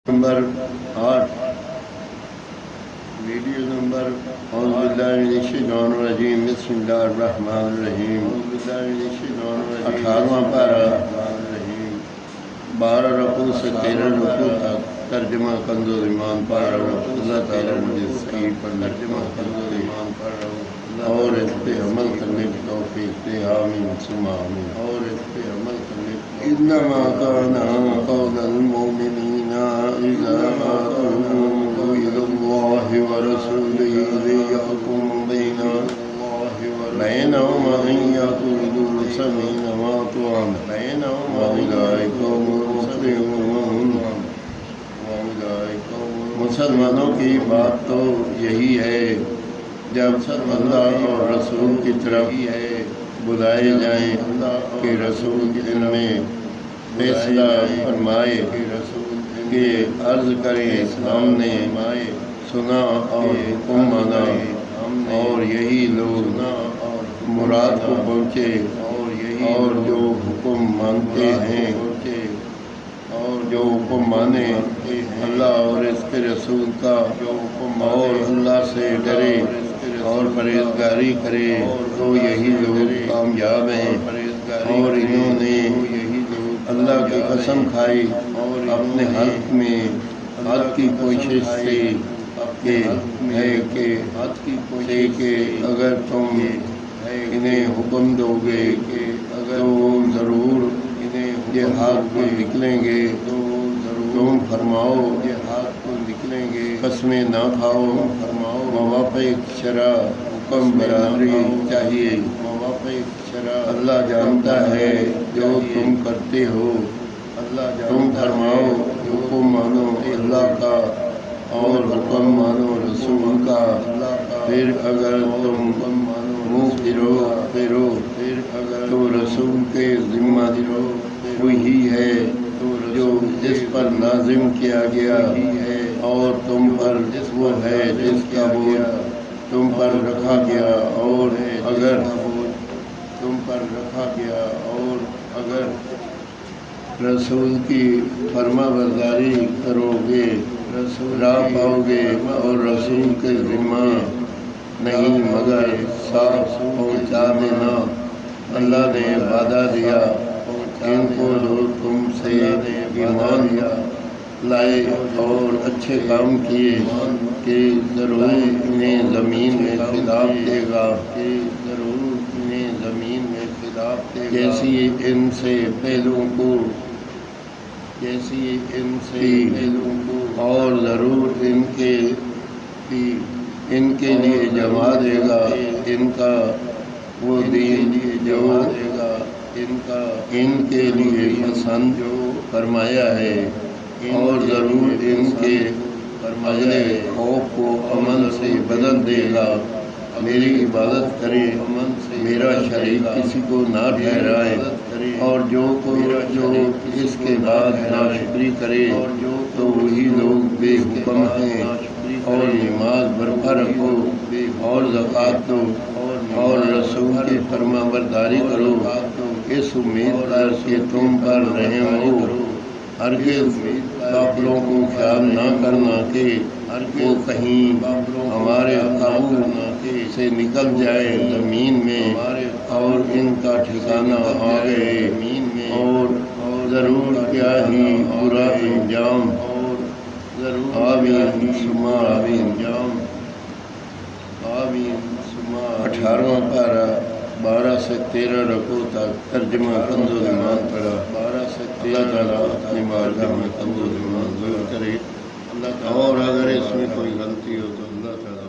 Number 8 video number اعوذ باللہ من الشیطان الرجیم بسم اللہ الرحمن الرحیم 18واں پارہ 12 رکوع سے 13 رکوع تک ترجمہ کنز ایمان پڑھ رہا ہوں۔ اللہ تعالیٰ مجھے صحیح پر ترجمہ کنز ایمان پڑھ رہا ہوں اور اس پہ عمل کرنے کی توفیق دے، آمین ثم آمین۔ اور اس پہ عمل کرنے کی انما كان قول المؤمنين اذا دعوا الى الله ورسوله ليحكم بينهم ان يقولوا سمعنا واطعنا واولئك هم المفلحون۔ مسلمانوں کی بات تو یہی ہے، جب اللہ اور رسول کی طرف بلائے جائیں کہ رسول ان میں فیصلہ فرمائے کہ عرض کریں ہم نے سنا اور حکم مانا، اور یہی لوگ مراد کو پہنچے اور جو حکم مانتے ہیں اور جو حکم مانے اللہ اور اس کے رسول کا اور اللہ سے ڈرے اور پرہیزگاری کرے تو یہی لوگ کامیاب ہیں۔ اور انہوں نے اللہ کی قسم کھائی اپنے حق میں حد کی کوشش سے کہ اگر تم انہیں حکم دو گے تو ضرور یہ حق کو نکلیں گے، تم فرماؤ یہ حق کو نکلیں گے، قسمیں نہ کھاؤ، موافق شرع حکم برابری چاہیے۔ اللہ جانتا ہے جو تم کرتے ہو، تم فرماؤ حکم مانو اللہ کا اور حکم مانو رسول کا، پھر اگر تم منہ پھیرو تو رسول کے ذمہ وہی ہے جو جس پر لازم کیا گیا اور تم پر وہ ہے جس کا بوجھ تم پر رکھا گیا، اور اگر رسول کی فرما برداری کرو گے راہ پاؤ گے، اور رسول کے ذمہ نہیں مگر صاف پہنچا دینا۔ اللہ نے وعدہ دیا ان کو جو تم سے ایمان لائے اور اچھے کام کیے کہ ضرور انہیں زمین میں خلاف دے گا، جیسی ان سے پہلوں کو اور ضرور ان کے لیے جما دے گا ان کا وہ دین جو ان کے لیے پسند فرمایا ہے، اور ضرور ان کے اگلے خوف کو امن سے بدل دے گا۔ میری عبادت کرے، میرا شریک کسی کو نہ ٹھہرائے، اور جو اس کے بعد ناشکری کرے تو وہی لوگ بے حکم ہیں۔ اور نماز برپا رکھو اور زکوٰۃ دو اور رسول کی فرما برداری کرو، اس امید پر کہ تم پر رحم ہو۔ ہرگز کافروں کو خیال نہ کرنا کہ وہ کہیں ہمارے قابو سے نکل جائے زمین میں اور ان کا ٹھکانہ آ گئے، اور ضرور کیا ہی برا انجام۔ آمین ثم آمین۔ 18واں پارہ 12 سے 13 رکوع تک ترجمہ کنز ایمان پڑھا۔ اللہ تعالیٰ اپنی بارگاہ میں کنز ایمان ضرور کرے، اور اگر اس میں کوئی غلطی ہو تو اللہ تعالیٰ